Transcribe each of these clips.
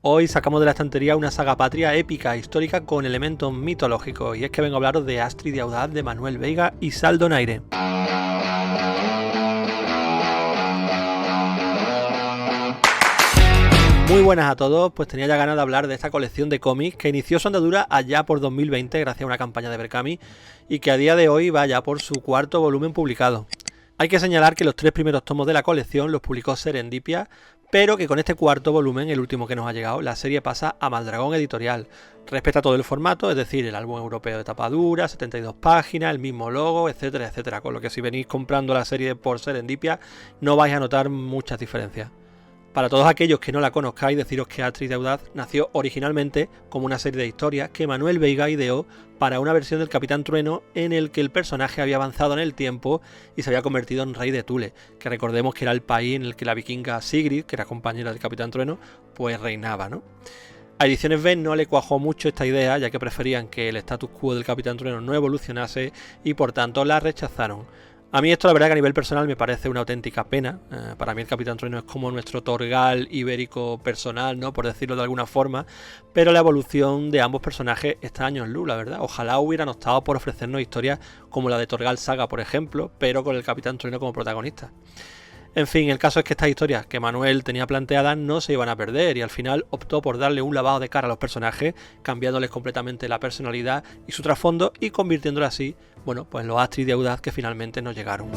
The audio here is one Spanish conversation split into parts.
Hoy sacamos de la estantería una saga patria épica, histórica con elementos mitológicos, y es que vengo a hablaros de Astrid y Audaz de Manuel Veiga y Sal Donaire. Muy buenas a todos, pues tenía ya ganas de hablar de esta colección de cómics que inició su andadura allá por 2020 gracias a una campaña de Berkami y que a día de hoy va ya por su cuarto volumen publicado. Hay que señalar que los 3 primeros tomos de la colección los publicó Serendipia, pero que con este cuarto volumen, el último que nos ha llegado, la serie pasa a Maldragón Editorial. Respeta todo el formato, es decir, el álbum europeo de tapa dura, 72 páginas, el mismo logo, etcétera, etcétera. Con lo que si venís comprando la serie por Serendipia no vais a notar muchas diferencias. Para todos aquellos que no la conozcáis, deciros que Astrid y Audaz nació originalmente como una serie de historias que Manuel Veiga ideó para una versión del Capitán Trueno en el que el personaje había avanzado en el tiempo y se había convertido en rey de Thule, que recordemos que era el país en el que la vikinga Sigrid, que era compañera del Capitán Trueno, pues reinaba, ¿no? A Ediciones B no le cuajó mucho esta idea, ya que preferían que el status quo del Capitán Trueno no evolucionase y por tanto la rechazaron. A mí esto la verdad que a nivel personal me parece una auténtica pena. Para mí el Capitán Trueno es como nuestro Torgal ibérico personal, ¿no? Por decirlo de alguna forma. Pero la evolución de ambos personajes está años luz, la verdad. Ojalá hubieran optado por ofrecernos historias como la de Torgal Saga, por ejemplo, pero con el Capitán Trueno como protagonista. En fin, el caso es que estas historias que Manuel tenía planteadas no se iban a perder y al final optó por darle un lavado de cara a los personajes, cambiándoles completamente la personalidad y su trasfondo y convirtiéndolos así, bueno, pues en los Astrid y Audaz que finalmente nos llegaron.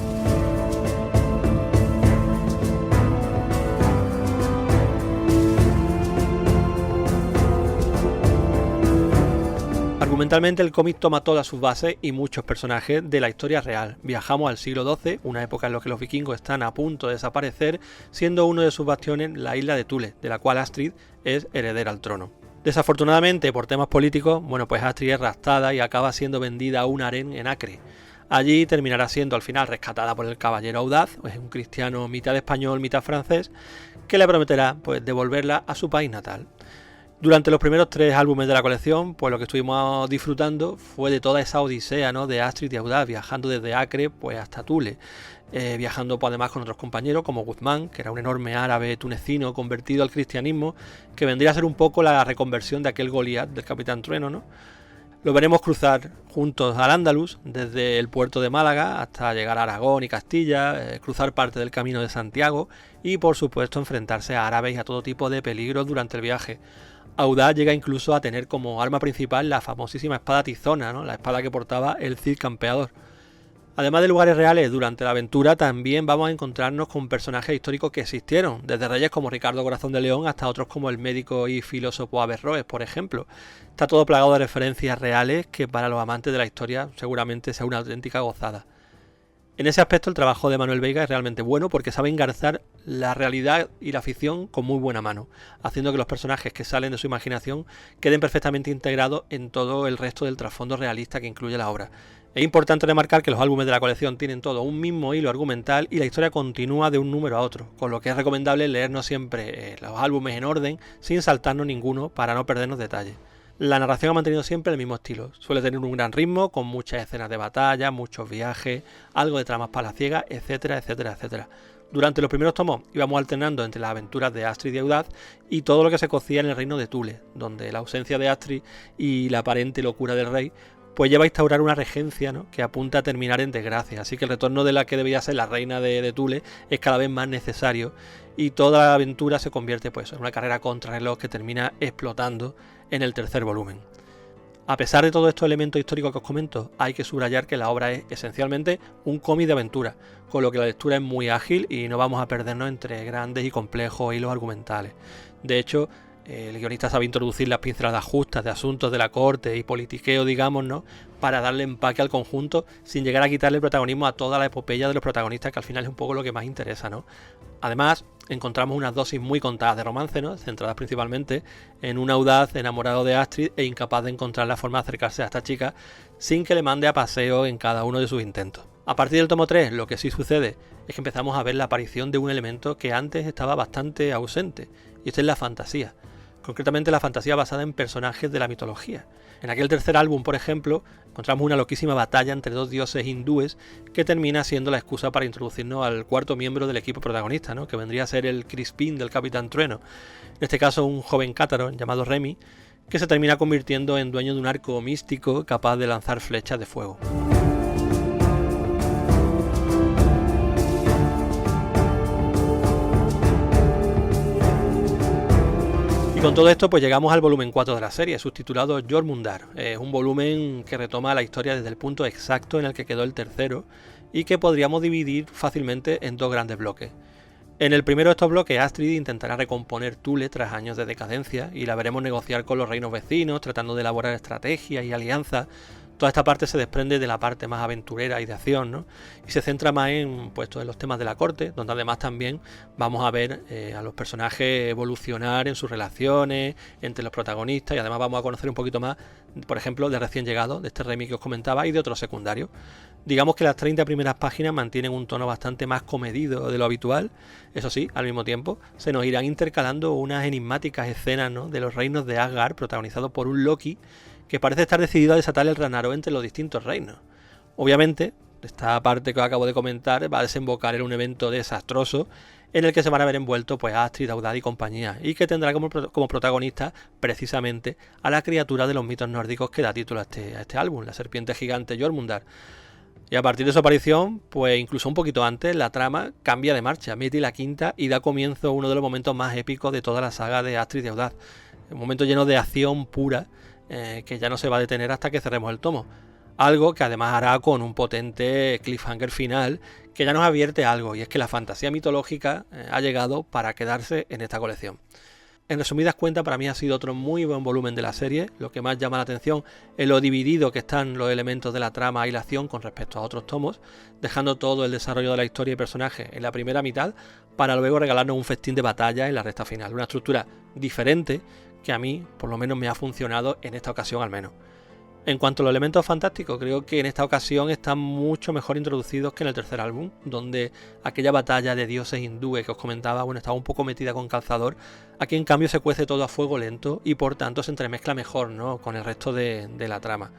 Argumentalmente el cómic toma todas sus bases y muchos personajes de la historia real. Viajamos al siglo XII, una época en la que los vikingos están a punto de desaparecer, siendo uno de sus bastiones la isla de Thule, de la cual Astrid es heredera al trono. Desafortunadamente, por temas políticos, bueno, pues Astrid es raptada y acaba siendo vendida a un harén en Acre. Allí terminará siendo al final rescatada por el caballero Audaz, pues un cristiano mitad español, mitad francés, que le prometerá pues devolverla a su país natal. Durante los primeros 3 álbumes de la colección, pues lo que estuvimos disfrutando fue de toda esa odisea, ¿no?, de Astrid y Audaz, viajando desde Acre pues hasta Thule, viajando pues, además con otros compañeros como Guzmán, que era un enorme árabe tunecino convertido al cristianismo, que vendría a ser un poco la reconversión de aquel Goliat del Capitán Trueno, ¿no? Lo veremos cruzar juntos al Andaluz, desde el puerto de Málaga hasta llegar a Aragón y Castilla, cruzar parte del Camino de Santiago y por supuesto enfrentarse a árabes y a todo tipo de peligros durante el viaje. Audaz llega incluso a tener como arma principal la famosísima espada tizona, ¿no?, la espada que portaba el Cid Campeador. Además de lugares reales, durante la aventura también vamos a encontrarnos con personajes históricos que existieron, desde reyes como Ricardo Corazón de León hasta otros como el médico y filósofo Averroes, por ejemplo. Está todo plagado de referencias reales que para los amantes de la historia seguramente sea una auténtica gozada. En ese aspecto el trabajo de Manuel Veiga es realmente bueno porque sabe engarzar la realidad y la ficción con muy buena mano, haciendo que los personajes que salen de su imaginación queden perfectamente integrados en todo el resto del trasfondo realista que incluye la obra. Es importante remarcar que los álbumes de la colección tienen todo un mismo hilo argumental y la historia continúa de un número a otro, con lo que es recomendable leernos siempre los álbumes en orden sin saltarnos ninguno para no perdernos detalles. La narración ha mantenido siempre el mismo estilo, suele tener un gran ritmo, con muchas escenas de batalla, muchos viajes, algo de tramas palaciegas, etcétera, etcétera, etcétera. Durante los primeros tomos íbamos alternando entre las aventuras de Astrid y Audaz y todo lo que se cocía en el reino de Thule, donde la ausencia de Astrid y la aparente locura del rey pues lleva a instaurar una regencia, ¿no?, que apunta a terminar en desgracia, así que el retorno de la que debía ser la reina de Thule es cada vez más necesario y toda la aventura se convierte pues en una carrera contrarreloj que termina explotando en el 3er volumen. A pesar de todos estos elementos históricos que os comento, hay que subrayar que la obra es esencialmente un cómic de aventura, con lo que la lectura es muy ágil y no vamos a perdernos entre grandes y complejos hilos argumentales. De hecho, el guionista sabe introducir las pinceladas justas de asuntos de la corte y politiqueo, digamos, ¿no?, para darle empaque al conjunto sin llegar a quitarle el protagonismo a toda la epopeya de los protagonistas, que al final es un poco lo que más interesa, ¿no? Además, encontramos unas dosis muy contadas de romance, ¿no?, centradas principalmente en un Audaz enamorado de Astrid e incapaz de encontrar la forma de acercarse a esta chica sin que le mande a paseo en cada uno de sus intentos. A partir del tomo 3, lo que sí sucede es que empezamos a ver la aparición de un elemento que antes estaba bastante ausente, y este es la fantasía. concretamente la fantasía basada en personajes de la mitología. En aquel tercer álbum, por ejemplo, encontramos una loquísima batalla entre dos dioses hindúes que termina siendo la excusa para introducirnos al cuarto miembro del equipo protagonista, ¿no? Que vendría a ser el Crispin del Capitán Trueno. En este caso, un joven cátaro llamado Remy, que se termina convirtiendo en dueño de un arco místico capaz de lanzar flechas de fuego. Con todo esto pues llegamos al volumen 4 de la serie, subtitulado Jormungandr. Es un volumen que retoma la historia desde el punto exacto en el que quedó el tercero y que podríamos dividir fácilmente en dos grandes bloques. En el primero de estos bloques, Astrid intentará recomponer Thule tras años de decadencia y la veremos negociar con los reinos vecinos, tratando de elaborar estrategias y alianzas. Toda esta parte se desprende de la parte más aventurera y de acción, ¿no? Y se centra más en los temas de la corte, donde además también vamos a ver a los personajes evolucionar en sus relaciones entre los protagonistas, y además vamos a conocer un poquito más, por ejemplo, de recién llegado, de este Remy que os comentaba, y de otros secundarios. Digamos que las 30 primeras páginas mantienen un tono bastante más comedido de lo habitual. Eso sí, al mismo tiempo se nos irán intercalando unas enigmáticas escenas, ¿no?, de los reinos de Asgard, protagonizados por un Loki que parece estar decidido a desatar el Ragnarok entre los distintos reinos. Obviamente, esta parte que os acabo de comentar va a desembocar en un evento desastroso en el que se van a ver envueltos pues Astrid, Audad y compañía, y que tendrá como protagonista precisamente a la criatura de los mitos nórdicos que da título a este álbum, la serpiente gigante Jormungandr. Y a partir de su aparición, pues incluso un poquito antes, la trama cambia de marcha, mete la quinta y da comienzo a uno de los momentos más épicos de toda la saga de Astrid y Audad. Un momento lleno de acción pura, que ya no se va a detener hasta que cerremos el tomo. Algo que además hará con un potente cliffhanger final que ya nos advierte algo, y es que la fantasía mitológica ha llegado para quedarse en esta colección. En resumidas cuentas, para mí ha sido otro muy buen volumen de la serie. Lo que más llama la atención es lo dividido que están los elementos de la trama y la acción con respecto a otros tomos, dejando todo el desarrollo de la historia y personajes en la primera mitad para luego regalarnos un festín de batalla en la recta final. Una estructura diferente que a mí, por lo menos, me ha funcionado en esta ocasión al menos. En cuanto a los elementos fantásticos, creo que en esta ocasión están mucho mejor introducidos que en el tercer álbum, donde aquella batalla de dioses hindúes que os comentaba, bueno, estaba un poco metida con calzador. Aquí en cambio se cuece todo a fuego lento y por tanto se entremezcla mejor, ¿no?, con el resto de la trama.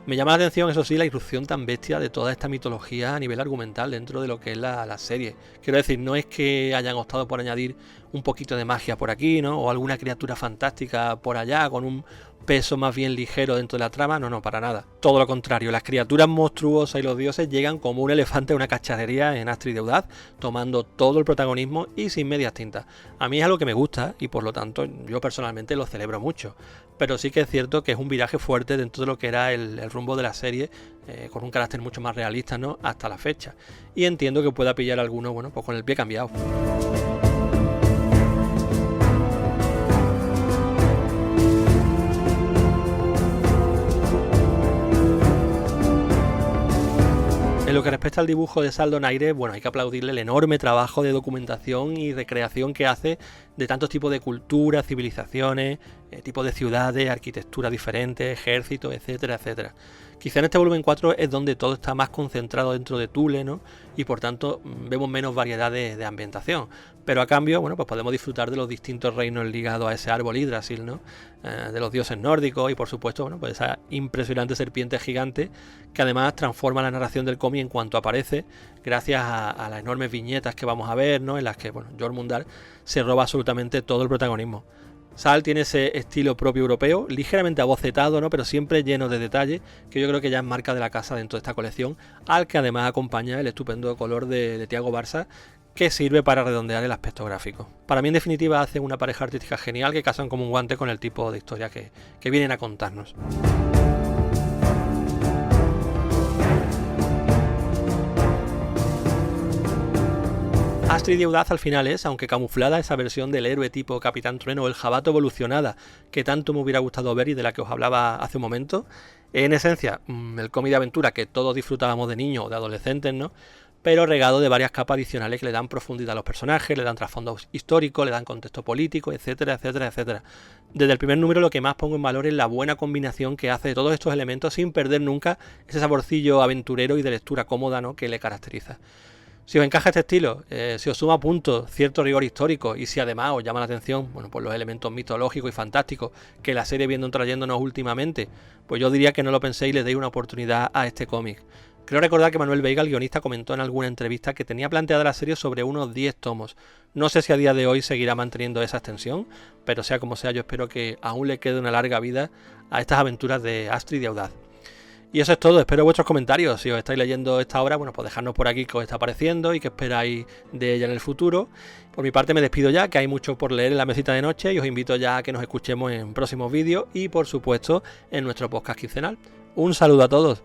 Me llama la atención, eso sí, la irrupción tan bestia de toda esta mitología a nivel argumental dentro de lo que es la serie. Quiero decir, no es que hayan optado por añadir un poquito de magia por aquí, ¿no?, o alguna criatura fantástica por allá con un peso más bien ligero dentro de la trama. No, para nada. Todo lo contrario, las criaturas monstruosas y los dioses llegan como un elefante a una cacharrería en Astrid y Audad, tomando todo el protagonismo y sin medias tintas. A mí es algo que me gusta y por lo tanto yo personalmente lo celebro mucho. Pero sí que es cierto que es un viraje fuerte dentro de lo que era el rumbo de la serie, con un carácter mucho más realista, ¿no?, hasta la fecha. Y entiendo que pueda pillar a alguno, bueno, pues con el pie cambiado. En lo que respecta al dibujo de Sal Donaire, bueno, hay que aplaudirle el enorme trabajo de documentación y recreación que hace de tantos tipos de culturas, civilizaciones, tipos de ciudades, arquitectura diferentes, ejércitos, etcétera, etcétera. Quizá en este volumen 4 es donde todo está más concentrado dentro de Thule, ¿no?, y por tanto vemos menos variedad de ambientación. Pero a cambio, bueno, pues podemos disfrutar de los distintos reinos ligados a ese árbol Yggdrasil, ¿no?, de los dioses nórdicos y por supuesto, bueno, pues esa impresionante serpiente gigante que además transforma la narración del cómic en cuanto aparece, gracias a las enormes viñetas que vamos a ver, ¿no?, en las que, bueno, Jormungandr se roba absolutamente todo el protagonismo. Sal tiene ese estilo propio europeo, ligeramente abocetado, ¿no?, pero siempre lleno de detalle, que yo creo que ya es marca de la casa dentro de esta colección, al que además acompaña el estupendo color de Thiago Barça, que sirve para redondear el aspecto gráfico. Para mí, en definitiva, hacen una pareja artística genial que casan como un guante con el tipo de historia que vienen a contarnos. Astrid y Audaz al final es, aunque camuflada, esa versión del héroe tipo Capitán Trueno o el Jabato evolucionada que tanto me hubiera gustado ver y de la que os hablaba hace un momento. En esencia, el cómic de aventura que todos disfrutábamos de niños o de adolescentes, ¿no?, pero regado de varias capas adicionales que le dan profundidad a los personajes, le dan trasfondo histórico, le dan contexto político, etcétera, etcétera, etcétera. Desde el primer número lo que más pongo en valor es la buena combinación que hace de todos estos elementos sin perder nunca ese saborcillo aventurero y de lectura cómoda, ¿no?, que le caracteriza. Si os encaja este estilo, si os suma a punto cierto rigor histórico y si además os llama la atención, bueno, pues los elementos mitológicos y fantásticos que la serie viene trayéndonos últimamente, pues yo diría que no lo penséis y le deis una oportunidad a este cómic. Creo recordar que Manuel Veiga, el guionista, comentó en alguna entrevista que tenía planteada la serie sobre unos 10 tomos. No sé si a día de hoy seguirá manteniendo esa extensión, pero sea como sea, yo espero que aún le quede una larga vida a estas aventuras de Astrid y Audaz. Y eso es todo, espero vuestros comentarios. Si os estáis leyendo esta obra, bueno, pues dejadnos por aquí qué os está pareciendo y qué esperáis de ella en el futuro. Por mi parte me despido ya, que hay mucho por leer en la mesita de noche y os invito ya a que nos escuchemos en próximos vídeos y por supuesto en nuestro podcast quincenal. Un saludo a todos.